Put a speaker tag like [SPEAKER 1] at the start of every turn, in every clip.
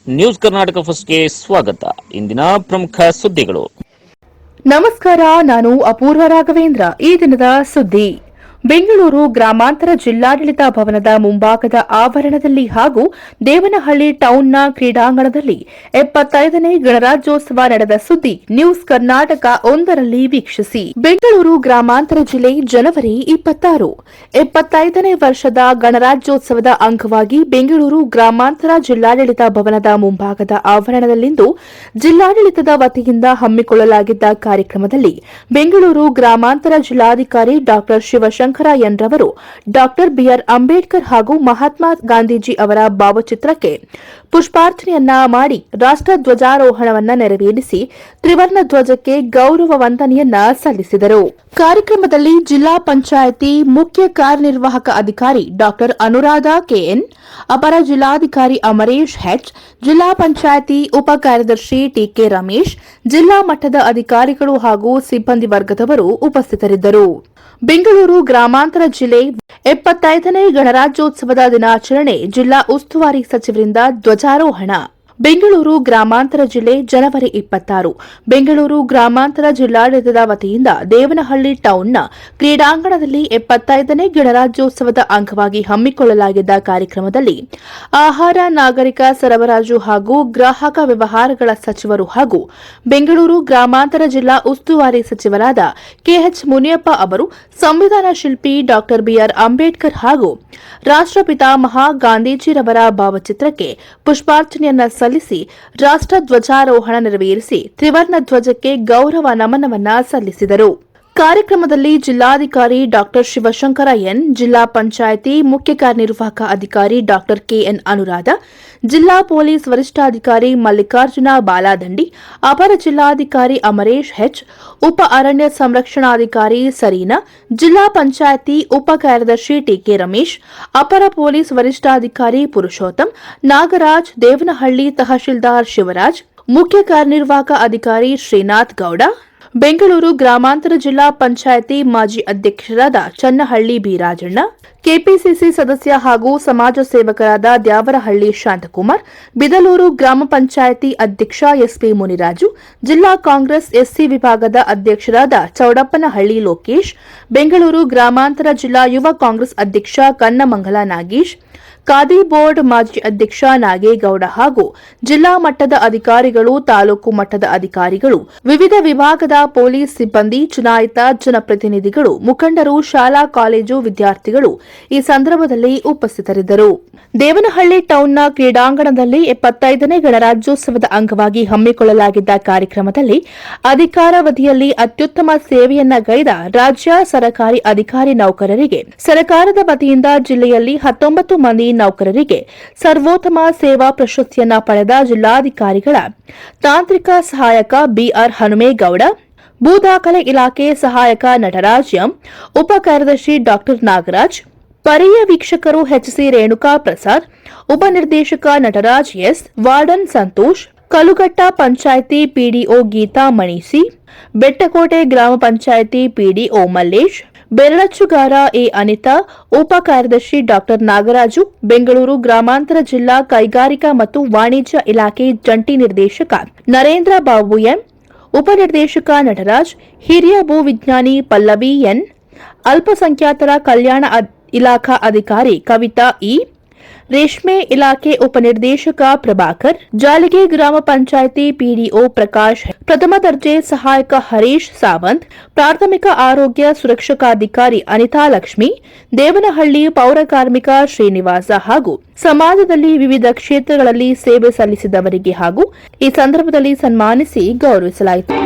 [SPEAKER 1] News Karnataka ಫಸ್ಟ್ಗೆ ಸ್ವಾಗತ. ಇಂದಿನ ಪ್ರಮುಖ ಸುದ್ದಿಗಳು.
[SPEAKER 2] ನಮಸ್ಕಾರ, ನಾನು ಅಪೂರ್ವ ರಾಘವೇಂದ್ರ. ಈ ದಿನದ ಸುದ್ದಿ: ಬೆಂಗಳೂರು ಗ್ರಾಮಾಂತರ ಜಿಲ್ಲಾಡಳಿತ ಭವನದ ಮುಂಭಾಗದ ಆವರಣದಲ್ಲಿ ಹಾಗೂ ದೇವನಹಳ್ಳಿ ಟೌನ್ನ ಕ್ರೀಡಾಂಗಣದಲ್ಲಿ 75ನೇ ಗಣರಾಜ್ಯೋತ್ಸವ ನಡೆದ ಸುದ್ದಿ ನ್ಯೂಸ್ ಕರ್ನಾಟಕ ಒಂದರಲ್ಲಿ ವೀಕ್ಷಿಸಿ. ಬೆಂಗಳೂರು ಗ್ರಾಮಾಂತರ ಜಿಲ್ಲೆ ಜನವರಿ 26 75ನೇ ವರ್ಷದ ಗಣರಾಜ್ಯೋತ್ಸವದ ಅಂಗವಾಗಿ ಬೆಂಗಳೂರು ಗ್ರಾಮಾಂತರ ಜಿಲ್ಲಾಡಳಿತ ಭವನದ ಮುಂಭಾಗದ ಆವರಣದಲ್ಲಿಂದು ಜಿಲ್ಲಾಡಳಿತದ ವತಿಯಿಂದ ಹಮ್ಮಿಕೊಳ್ಳಲಾಗಿದ್ದ ಕಾರ್ಯಕ್ರಮದಲ್ಲಿ ಬೆಂಗಳೂರು ಗ್ರಾಮಾಂತರ ಜಿಲ್ಲಾಧಿಕಾರಿ ಡಾ ಶಿವಶಂಕರ ಎನ್ ರವರು ಡಾಕ್ಟರ್ ಬಿಆರ್ ಅಂಬೇಡ್ಕರ್ ಹಾಗೂ ಮಹಾತ್ಮ ಗಾಂಧೀಜಿ ಅವರ ಭಾವಚಿತ್ರಕ್ಕೆ ಪುಷ್ಪಾರ್ಚನೆಯನ್ನ ಮಾಡಿ ರಾಷ್ಟ್ರ ಧ್ವಜಾರೋಹಣವನ್ನ ನೆರವೇರಿಸಿ ತ್ರಿವರ್ಣ ಧ್ವಜಕ್ಕೆ ಗೌರವ ವಂದನೆಯನ್ನ ಸಲ್ಲಿಸಿದರು. ಕಾರ್ಯಕ್ರಮದಲ್ಲಿ ಜಿಲ್ಲಾ ಪಂಚಾಯಿತಿ ಮುಖ್ಯ ಕಾರ್ಯನಿರ್ವಾಹಕ ಅಧಿಕಾರಿ ಡಾಕ್ಟರ್ ಅನುರಾಧ ಕೆಎನ್, ಅಪರ ಜಿಲ್ಲಾಧಿಕಾರಿ ಅಮರೇಶ್ ಹೆಚ್, ಜಿಲ್ಲಾ ಪಂಚಾಯಿತಿ ಉಪ ಕಾರ್ಯದರ್ಶಿ ಟಿಕೆ ರಮೇಶ್, ಜಿಲ್ಲಾ ಮಟ್ಟದ ಅಧಿಕಾರಿಗಳು ಹಾಗೂ ಸಿಬ್ಬಂದಿ ವರ್ಗದವರು ಉಪಸ್ಥಿತರಿದ್ದರು. ಬೆಂಗಳೂರು ಗ್ರಾಮಾಂತರ ಜಿಲ್ಲೆ 75ನೇ ಗಣರಾಜ್ಯೋತ್ಸವದ ದಿನಾಚರಣೆ ಜಿಲ್ಲಾ ಉಸ್ತುವಾರಿ ಸಚಿವರಿಂದ ಧ್ವಜಾರೋಹಣ. ಬೆಂಗಳೂರು ಗ್ರಾಮಾಂತರ ಜಿಲ್ಲೆ ಜನವರಿ 26 ಬೆಂಗಳೂರು ಗ್ರಾಮಾಂತರ ಜಿಲ್ಲಾಡಳಿತದ ವತಿಯಿಂದ ದೇವನಹಳ್ಳಿ ಟೌನ್ನ ಕ್ರೀಡಾಂಗಣದಲ್ಲಿ 75ನೇ ಗಣರಾಜ್ಯೋತ್ಸವದ ಅಂಗವಾಗಿ ಹಮ್ಮಿಕೊಳ್ಳಲಾಗಿದ್ದ ಕಾರ್ಯಕ್ರಮದಲ್ಲಿ ಆಹಾರ, ನಾಗರಿಕ ಸರಬರಾಜು ಹಾಗೂ ಗ್ರಾಹಕ ವ್ಯವಹಾರಗಳ ಸಚಿವರು ಹಾಗೂ ಬೆಂಗಳೂರು ಗ್ರಾಮಾಂತರ ಜಿಲ್ಲಾ ಉಸ್ತುವಾರಿ ಸಚಿವರಾದ ಕೆಎಚ್ ಮುನಿಯಪ್ಪ ಅವರು ಸಂವಿಧಾನ ಶಿಲ್ಪಿ ಡಾ ಬಿಆರ್ ಅಂಬೇಡ್ಕರ್ ಹಾಗೂ ರಾಷ್ಟ್ರಪಿತಾಮಹ ಗಾಂಧೀಜಿರವರ ಭಾವಚಿತ್ರಕ್ಕೆ ಪುಷ್ಪಾರ್ಚನೆಯನ್ನ ಸಲ್ಲಿಸಿ ರಾಷ್ಟ್ರ ಧ್ವಜಾರೋಹಣ ನೆರವೇರಿಸಿ ತ್ರಿವರ್ಣ ಧ್ವಜಕ್ಕೆ ಗೌರವ ನಮನವನ್ನ ಸಲ್ಲಿಸಿದರು. ಕಾರ್ಯಕ್ರಮದಲ್ಲಿ ಜಿಲ್ಲಾಧಿಕಾರಿ ಡಾ ಶಿವಶಂಕರ ಎನ್, ಜಿಲ್ಲಾ ಪಂಚಾಯಿತಿ ಮುಖ್ಯ ಕಾರ್ಯನಿರ್ವಾಹಕ ಅಧಿಕಾರಿ ಡಾ ಕೆಎನ್ ಅನುರಾಧ, ಜಿಲ್ಲಾ ಪೊಲೀಸ್ ವರಿಷ್ಠಾಧಿಕಾರಿ ಮಲ್ಲಿಕಾರ್ಜುನ ಬಾಲಾದಂಡಿ, ಅಪರ ಜಿಲ್ಲಾಧಿಕಾರಿ ಅಮರೇಶ್ ಹೆಚ್, ಉಪ ಅರಣ್ಯ ಸಂರಕ್ಷಣಾಧಿಕಾರಿ ಸರೀನಾ, ಜಿಲ್ಲಾ ಪಂಚಾಯಿತಿ ಉಪ ಕಾರ್ಯದರ್ಶಿ ಟಿಕೆ ರಮೇಶ್, ಅಪರ ಪೊಲೀಸ್ ವರಿಷ್ಠಾಧಿಕಾರಿ ಪುರುಷೋತ್ತಮ್, ನಾಗರಾಜ್, ದೇವನಹಳ್ಳಿ ತಹಶೀಲ್ದಾರ್ ಶಿವರಾಜ್, ಮುಖ್ಯ ಕಾರ್ಯನಿರ್ವಾಹಕ ಅಧಿಕಾರಿ ಶ್ರೀನಾಥ್ ಗೌಡ, ಬೆಂಗಳೂರು ಗ್ರಾಮಾಂತರ ಜಿಲ್ಲಾ ಪಂಚಾಯಿತಿ ಮಾಜಿ ಅಧ್ಯಕ್ಷರಾದ ಚನ್ನಹಳ್ಳಿ ಬಿರಾಜಣ್ಣ, ಕೆಪಿಸಿಸಿ ಸದಸ್ಯ ಹಾಗೂ ಸಮಾಜ ಸೇವಕರಾದ ದ್ಯಾವರಹಳ್ಳಿ ಶಾಂತಕುಮಾರ್, ಬಿದಲೂರು ಗ್ರಾಮ ಪಂಚಾಯಿತಿ ಅಧ್ಯಕ್ಷ ಎಸ್ಪಿ ಮುನಿರಾಜು, ಜಿಲ್ಲಾ ಕಾಂಗ್ರೆಸ್ ಎಸ್ಸಿ ವಿಭಾಗದ ಅಧ್ಯಕ್ಷರಾದ ಚೌಡಪ್ಪನಹಳ್ಳಿ ಲೋಕೇಶ್, ಬೆಂಗಳೂರು ಗ್ರಾಮಾಂತರ ಜಿಲ್ಲಾ ಯುವ ಕಾಂಗ್ರೆಸ್ ಅಧ್ಯಕ್ಷ ಕನ್ನಮಂಗಲ ನಾಗೇಶ್, ಖಾದಿ ಬೋರ್ಡ್ ಮಾಜಿ ಅಧ್ಯಕ್ಷ ನಾಗೇಗೌಡ ಹಾಗೂ ಜಿಲ್ಲಾ ಮಟ್ಟದ ಅಧಿಕಾರಿಗಳು, ತಾಲೂಕು ಮಟ್ಟದ ಅಧಿಕಾರಿಗಳು, ವಿವಿಧ ವಿಭಾಗದ ಪೊಲೀಸ್ ಸಿಬ್ಬಂದಿ, ಚುನಾಯಿತ ಜನಪ್ರತಿನಿಧಿಗಳು, ಮುಖಂಡರು, ಶಾಲಾ ಕಾಲೇಜು ವಿದ್ಯಾರ್ಥಿಗಳು ಈ ಸಂದರ್ಭದಲ್ಲಿ ಉಪಸ್ಥಿತರಿದ್ದರು. ದೇವನಹಳ್ಳಿ ಟೌನ್ನ ಕ್ರೀಡಾಂಗಣದಲ್ಲಿ 75ನೇ ಗಣರಾಜ್ಯೋತ್ಸವದ ಅಂಗವಾಗಿ ಹಮ್ಮಿಕೊಳ್ಳಲಾಗಿದ್ದ ಕಾರ್ಯಕ್ರಮದಲ್ಲಿ ಅಧಿಕಾರಾವಧಿಯಲ್ಲಿ ಅತ್ಯುತ್ತಮ ಸೇವೆಯನ್ನ ಗೈದ ರಾಜ್ಯ ಸರ್ಕಾರಿ ಅಧಿಕಾರಿ ನೌಕರರಿಗೆ ಸರ್ಕಾರದ ವತಿಯಿಂದ ಜಿಲ್ಲೆಯಲ್ಲಿ 19 ಮಂದಿ ನೌಕರರಿಗೆ ಸರ್ವೋತ್ತಮ ಸೇವಾ ಪ್ರಶಸ್ತಿಯನ್ನ ಪಡೆದ ಜಿಲ್ಲಾಧಿಕಾರಿಗಳ ತಾಂತ್ರಿಕ ಸಹಾಯಕ ಬಿಆರ್ ಹನುಮೇಗೌಡ, ಭೂ ದಾಖಲೆ ಇಲಾಖೆ ಸಹಾಯಕ ನಟರಾಜ್ ಎಂ, ಉಪ ಕಾರ್ಯದರ್ಶಿ ಡಾ ನಾಗರಾಜ್, ಪರಿಯ ವೀಕ್ಷಕರು ಎಚ್ಸಿ ರೇಣುಕಾ ಪ್ರಸಾದ್, ಉಪನಿರ್ದೇಶಕ Nataraj S, warden Santosh, Kalughatta panchayat PDO Geetha Manisi, Bettakote ಗ್ರಾಮ ಪಂಚಾಯಿತಿ ಪಿಡಿಒ ಮಲ್ಲೇಶ್, ಬೆರಳಚ್ಚುಗಾರ ಎ ಅನಿತಾ, ಉಪ ಕಾರ್ಯದರ್ಶಿ ಡಾ ನಾಗರಾಜು, ಬೆಂಗಳೂರು ಗ್ರಾಮಾಂತರ ಜಿಲ್ಲಾ ಕೈಗಾರಿಕಾ ಮತ್ತು ವಾಣಿಜ್ಯ ಇಲಾಖೆ ಜಂಟಿ ನಿರ್ದೇಶಕ ನರೇಂದ್ರ ಬಾಬು ಎಂ, ಉಪನಿರ್ದೇಶಕ ನಟರಾಜ್, ಹಿರಿಯ ಭೂ ವಿಜ್ಞಾನಿ ಪಲ್ಲವಿ ಎನ್, ಅಲ್ಪಸಂಖ್ಯಾತರ ಕಲ್ಯಾಣ ಇಲಾಖಾ ಅಧಿಕಾರಿ ಕವಿತಾ ಇ, ರೇಷ್ಮೆ ಇಲಾಖೆ ಉಪನಿರ್ದೇಶಕ ಪ್ರಭಾಕರ್, ಜಾಲಿಗೆ ಗ್ರಾಮ ಪಂಚಾಯಿತಿ ಪಿಡಿಒ ಪ್ರಕಾಶ್, ಪ್ರಥಮ ದರ್ಜೆ ಸಹಾಯಕ ಹರೀಶ್ ಸಾವಂತ್, ಪ್ರಾಥಮಿಕ ಆರೋಗ್ಯ ಸುರಕ್ಷಕಾಧಿಕಾರಿ ಅನಿತಾ ಲಕ್ಷ್ಮಿ, ದೇವನಹಳ್ಳಿ ಪೌರಕಾರ್ಮಿಕ ಶ್ರೀನಿವಾಸ ಹಾಗೂ ಸಮಾಜದಲ್ಲಿ ವಿವಿಧ ಕ್ಷೇತ್ರಗಳಲ್ಲಿ ಸೇವೆ ಸಲ್ಲಿಸಿದವರಿಗೆ ಹಾಗೂ ಈ ಸಂದರ್ಭದಲ್ಲಿ ಸನ್ಮಾನಿಸಿ ಗೌರವಿಸಲಾಯಿತು.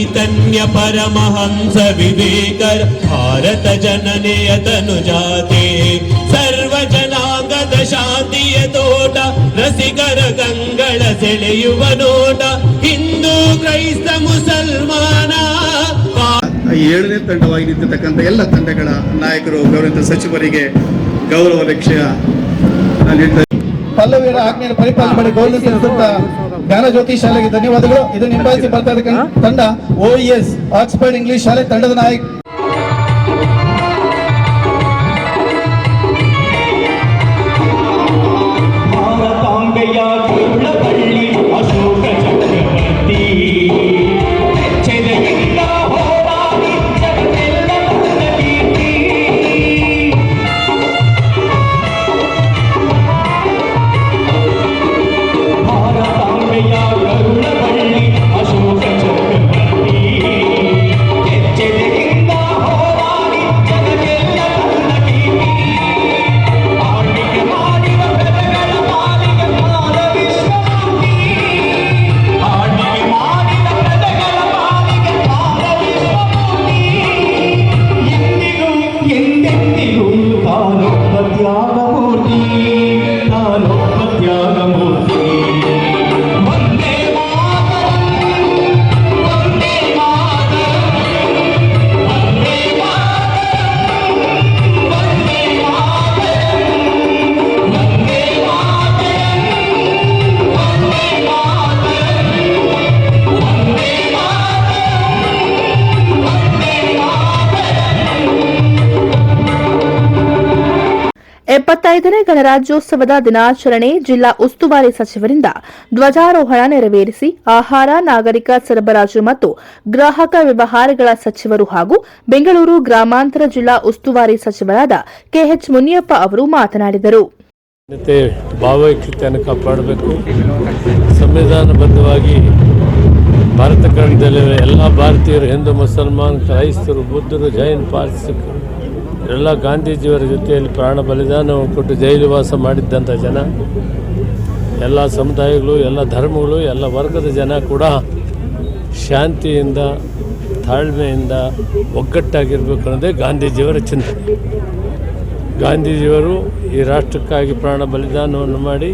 [SPEAKER 3] ಚೈತನ್ಯ ಪರಮಹಂಸ ವಿವೇಕರ ಭಾರತ ಜನನೆಯ ತನುಜಾತೆ ಸರ್ವ ಜನಾಂಗದ ಶಾಂತಿಯ ತೋಟ ರಸಿಕರ ಕಂಗಳ ಸೆಳೆಯುವ ನೋಟ ಹಿಂದೂ ಕ್ರೈಸ್ತ ಮುಸಲ್ಮಾನ.
[SPEAKER 4] ಏಳನೇ ತಂಡವಾಗಿ ನಿಂತಿರ್ತಕ್ಕಂಥ ಎಲ್ಲ ತಂಡಗಳ ನಾಯಕರು ಗೌರವಿತ ಸಚಿವರಿಗೆ ಗೌರವ ಲಕ್ಷ್ಯ
[SPEAKER 5] ಪಲ್ಲವಿಯರ ಆಜ್ಞೆಯನ್ನು ಪರಿಪಾಲನೆ ಮಾಡಿ ಗೌರವಿಸಿದಂತ ಜ್ಞಾನಜ್ಯೋತಿ ಶಾಲೆಗೆ ಧನ್ಯವಾದಗಳು. ಇದನ್ನು ನಿಭಾಯಿಸಿ ಬರ್ತಾ ಇರತಕ್ಕಂಥ ತಂಡ OES ಆಕ್ಸ್ಫರ್ಡ್ ಇಂಗ್ಲಿಷ್ ಶಾಲೆ ತಂಡದ ನಾಯಕ
[SPEAKER 2] ನೇ ಗಣರಾಜ್ಯೋತ್ಸವದ ದಿನಾಚರಣೆ ಜಿಲ್ಲಾ ಉಸ್ತುವಾರಿ ಸಚಿವರಿಂದ ಧ್ವಜಾರೋಹಣ ನೆರವೇರಿಸಿ ಆಹಾರ ನಾಗರಿಕ ಸರಬರಾಜು ಮತ್ತು ಗ್ರಾಹಕ ವ್ಯವಹಾರಗಳ ಸಚಿವರು ಹಾಗೂ ಬೆಂಗಳೂರು ಗ್ರಾಮಾಂತರ ಜಿಲ್ಲಾ ಉಸ್ತುವಾರಿ ಸಚಿವರಾದ ಕೆಎಚ್ ಮುನಿಯಪ್ಪ ಅವರು ಮಾತನಾಡಿದರು.
[SPEAKER 6] ಭಾವೈಕ್ಯತೆಯನ್ನು ಕಾಪಾಡಬೇಕು. ಸಂವಿಧಾನಬದ್ಧವಾಗಿ ಭಾರತ ಖಂಡದಲ್ಲಿರುವ ಎಲ್ಲ ಭಾರತೀಯರು, ಹಿಂದೂ, ಮುಸಲ್ಮಾನ್, ಕ್ರೈಸ್ತರು, ಬುದ್ಧರು, ಜೈನ್, ಪಾರ್ಸಿಕರು ಎಲ್ಲ ಗಾಂಧೀಜಿಯವರ ಜೊತೆಯಲ್ಲಿ ಪ್ರಾಣ ಬಲಿದಾನವನ್ನು ಕೊಟ್ಟು ಜೈಲುವಾಸ ಮಾಡಿದ್ದಂಥ ಜನ, ಎಲ್ಲ ಸಮುದಾಯಗಳು, ಎಲ್ಲ ಧರ್ಮಗಳು, ಎಲ್ಲ ವರ್ಗದ ಜನ ಕೂಡ ಶಾಂತಿಯಿಂದ, ತಾಳ್ಮೆಯಿಂದ ಒಗ್ಗಟ್ಟಾಗಿರಬೇಕು ಅನ್ನೋದೇ ಗಾಂಧೀಜಿಯವರ ಚಿಂತನೆ. ಗಾಂಧೀಜಿಯವರು ಈ ರಾಷ್ಟ್ರಕ್ಕಾಗಿ ಪ್ರಾಣ ಬಲಿದಾನವನ್ನು ಮಾಡಿ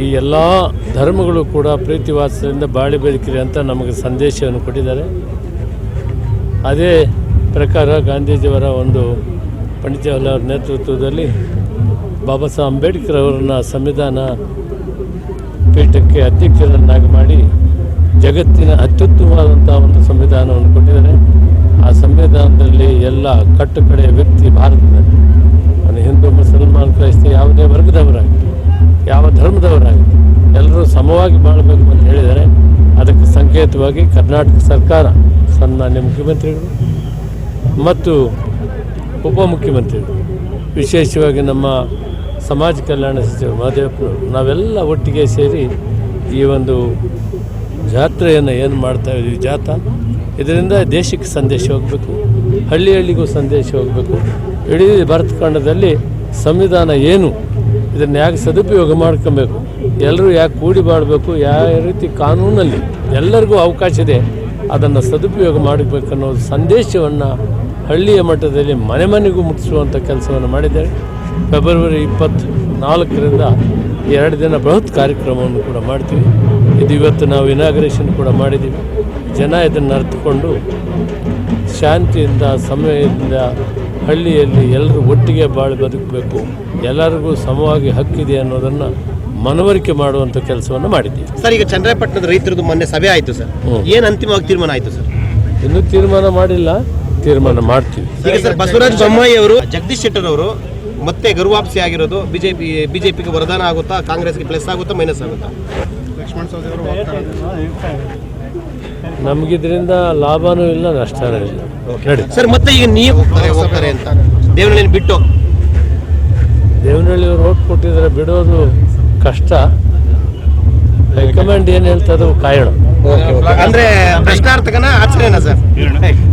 [SPEAKER 6] ಈ ಎಲ್ಲ ಧರ್ಮಗಳು ಕೂಡ ಪ್ರೀತಿ ವಾತ್ಸಲ್ಯದಿಂದ ಬಾಳಿ ಬದುಕಿರಿ ಅಂತ ನಮಗೆ ಸಂದೇಶವನ್ನು ಕೊಟ್ಟಿದ್ದಾರೆ. ಅದೇ ಪ್ರಕಾರ ಗಾಂಧೀಜಿಯವರ ಒಂದು ಪಂಡಿತ್ ಜವಾಹರ್ಲಾಲ್ ನೇತೃತ್ವದಲ್ಲಿ ಬಾಬಾ ಸಾಹೇಬ್ ಅಂಬೇಡ್ಕರ್ ಅವರನ್ನು ಸಂವಿಧಾನ ಪೀಠಕ್ಕೆ ಅಧ್ಯಕ್ಷರನ್ನಾಗಿ ಮಾಡಿ ಜಗತ್ತಿನ ಅತ್ಯುತ್ತಮವಾದಂಥ ಒಂದು ಸಂವಿಧಾನವನ್ನು ಕೊಟ್ಟಿದ್ದಾರೆ. ಆ ಸಂವಿಧಾನದಲ್ಲಿ ಎಲ್ಲ ಕಟ್ಟುಕಡೆಯ ವ್ಯಕ್ತಿ ಭಾರತದಲ್ಲಿ ಹಿಂದೂ, ಮುಸಲ್ಮಾನ್, ಕ್ರೈಸ್ತ ಯಾವುದೇ ವರ್ಗದವರಾಗಲಿ, ಯಾವ ಧರ್ಮದವರಾಗಲಿ ಎಲ್ಲರೂ ಸಮವಾಗಿ ಬಾಳಬೇಕು ಅಂತ ಹೇಳಿದ್ದಾರೆ. ಅದಕ್ಕೆ ಸಂಕೇತವಾಗಿ ಕರ್ನಾಟಕ ಸರ್ಕಾರ, ಸನ್ಮಾನ್ಯ ಮುಖ್ಯಮಂತ್ರಿಗಳು ಮತ್ತು ಉಪಮುಖ್ಯಮಂತ್ರಿಗಳು, ವಿಶೇಷವಾಗಿ ನಮ್ಮ ಸಮಾಜ ಕಲ್ಯಾಣ ಸಚಿವರು ಮಹದೇವಪ್ಪನವರು, ನಾವೆಲ್ಲ ಒಟ್ಟಿಗೆ ಸೇರಿ ಈ ಒಂದು ಜಾತ್ರೆಯನ್ನು ಏನು ಮಾಡ್ತಾ ಇದ್ದೀವಿ, ಜಾಥಾ, ಇದರಿಂದ ದೇಶಕ್ಕೆ ಸಂದೇಶ ಹೋಗಬೇಕು, ಹಳ್ಳಿ ಹಳ್ಳಿಗೂ ಸಂದೇಶ ಹೋಗಬೇಕು. ಇಡೀ ಭಾರತ ಖಂಡದಲ್ಲಿ ಸಂವಿಧಾನ ಏನು, ಇದನ್ನು ಯಾಕೆ ಸದುಪಯೋಗ ಮಾಡ್ಕೊಬೇಕು, ಎಲ್ಲರೂ ಯಾಕೆ ಕೂಡಿ ಬಾಳಬೇಕು, ಯಾವ ರೀತಿ ಕಾನೂನಲ್ಲಿ ಎಲ್ಲರಿಗೂ ಅವಕಾಶ ಇದೆ ಅದನ್ನು ಸದುಪಯೋಗ ಮಾಡಬೇಕು ಅನ್ನೋ ಸಂದೇಶವನ್ನು ಹಳ್ಳಿಯ ಮಟ್ಟದಲ್ಲಿ ಮನೆ ಮನೆಗೂ ಮುಟ್ಟಿಸುವಂಥ ಕೆಲಸವನ್ನು ಮಾಡಿದ್ದಾರೆ. ಫೆಬ್ರವರಿ 24ರಿಂದ 2 ದಿನ ಬೃಹತ್ ಕಾರ್ಯಕ್ರಮವನ್ನು ಕೂಡ ಮಾಡ್ತೀವಿ. ಇದು ಇವತ್ತು ನಾವು ಇನಾಗ್ರೇಷನ್ ಕೂಡ ಮಾಡಿದ್ದೀವಿ. ಜನ ಇದನ್ನು ಅರ್ಥಕೊಂಡು ಶಾಂತಿಯಿಂದ, ಸಮಯದಿಂದ ಹಳ್ಳಿಯಲ್ಲಿ ಎಲ್ಲರೂ ಒಟ್ಟಿಗೆ ಬಾಳಿ ಬದುಕಬೇಕು, ಎಲ್ಲರಿಗೂ ಸಮವಾಗಿ ಹಕ್ಕಿದೆ ಅನ್ನೋದನ್ನು ಮನವರಿಕೆ ಮಾಡುವಂಥ ಕೆಲಸವನ್ನು ಮಾಡಿದ್ದೀವಿ.
[SPEAKER 7] ಸರ್, ಈಗ ಚನ್ನರಾಯಪಟ್ಟಣದ ರೈತರದ್ದು ಮೊನ್ನೆ ಸಭೆ ಆಯಿತು ಸರ್, ಏನು ಅಂತಿಮವಾಗಿ ತೀರ್ಮಾನ ಆಯಿತು ಸರ್?
[SPEAKER 6] ಇನ್ನೂ ತೀರ್ಮಾನ ಮಾಡಿಲ್ಲ, ತೀರ್ಮಾನ ಮಾಡ್ತೀವಿ.
[SPEAKER 7] ಈಗ ಸರ್, ಬಸವರಾಜ ಬೊಮ್ಮಾಯಿ ಅವರು, ಜಗದೀಶ್ ಶೆಟ್ಟರ್ ಅವರು ಮತ್ತೆ ಗರುವಾಪಸಿ ಆಗಿರೋದು ಬಿಜೆಪಿಗೆ ವರದಾನ ಆಗುತ್ತಾ, ಕಾಂಗ್ರೆಸ್ಗೆ ಪ್ಲಸ್ ಆಗುತ್ತಾ, ಮೈನಸ್ ಆಗುತ್ತಾ?
[SPEAKER 6] ನಮಗಿದ್ರಿಂದ ಲಾಭನೂ ಇಲ್ಲ, ನಷ್ಟನೂ ಇಲ್ಲ.
[SPEAKER 7] ನೋಡಿ ಸರ್, ಮತ್ತೆ ಈಗ ನೀವು ಹೋಗ್ತಾರೆ ಅಂತ ದೇವನಹಳ್ಳಿ ಬಿಟ್ಟು,
[SPEAKER 6] ದೇವನಹಳ್ಳಿಯವರು ಓಟ್ ಕೊಟ್ಟಿದ್ದಾರೆ, ಬಿಡೋದು ಕಷ್ಟ. ಹೈಕಮಾಂಡ್ ಏನು ಹೇಳ್ತದೋ ಕಾಯೋಣ.
[SPEAKER 7] ಅಂದ್ರೆ ಪ್ರಶ್ನಾರ್ಥಕನ ಆಚರಣೆನಾ ಸರ್?
[SPEAKER 6] Thank you.